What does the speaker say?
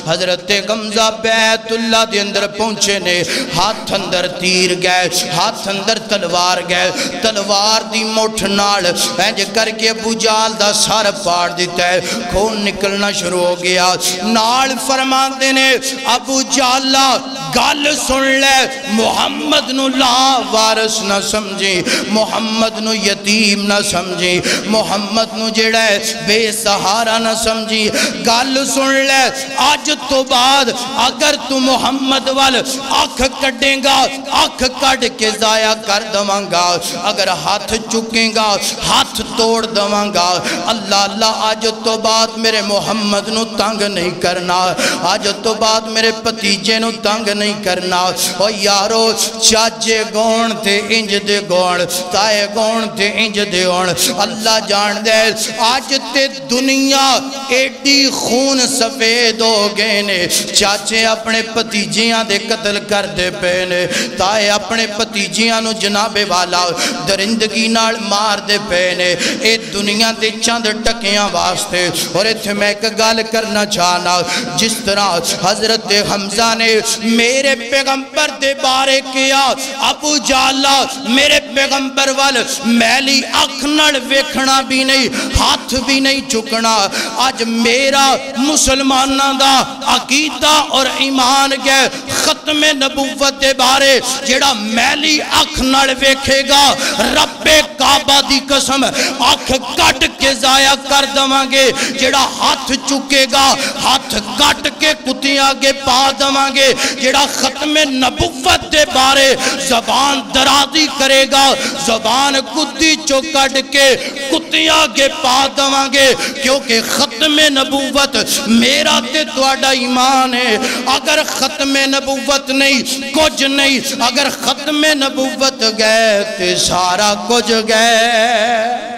حضرت حمزہ بیت اللہ دے اندر پہنچے نے ہاتھ اندر تیر گئے ہاتھ اندر تلوار گئے تلوار دی مٹھ نال انج کر کے ابو جہل دا سر پاڑ دیتا ہے خون نکلنا شروع ہو گیا نال فرماندے نے ابو جہل گل سن لے محمد نو لا وارث نہ سمجھی محمد نو یتیم نہ سمجھی محمد نو جڑا ہے بے سہارا نہ سمجھی گل سن لے آج تو بعد اگر تو محمد وال آنکھ کٹے گا آنکھ کٹ کے ضائع کر دواں گا اگر ہاتھ چکے گا ہاتھ توڑ دواں گا اللہ اللہ آج تو بعد میرے محمد نو تنگ نہیں کرنا آج تو بعد میرے پتیجے نو تنگ نہیں کرنا او یارو چاچے گون تھے انج دے گون تائے گون تھے انج دے گون اللہ جان دے آج تے دنیا ایڈی خون سفید ہو گئے نے چاچے اپنے پتیجیاں دے قتل کر دے پینے تائے اپنے پتیجیاں نو جناب والا درندگی نال مار دے پینے اے دنیا دے چند ٹکیاں واسطے اور ایتھے میں ایک گال کرنا چاہنا جس طرح حضرت حمزہ نے میرے پیغمبر دے بارے کیا ابو جہل میرے پیغمبر وال میلی اکھنڑ ویکھنا بھی نہیں ہاتھ بھی نہیں چکنا آج میرا مسلمانہ دا عقیدہ اور ایمان گئے ختم نبوت دے بارے جڑا میلی اکھ نڑ ویکھے گا رب کعبہ دی قسم اکھ کٹ کے ضائع کر دواں گے جڑا ہاتھ چکے گا ہاتھ کٹ کے کتی آگے پا دواں گے جڑا ختم نبوت دے بارے زبان درازی کرے گا زبان کتی چکٹ کے کتی آگے پا دواں گے کیونکہ ختم نبوت میرا تے تواڈا ایمان ہے اگر ختم نبوت نہیں کچھ نہیں اگر ختم نبوت گئے تے سارا کچھ گئے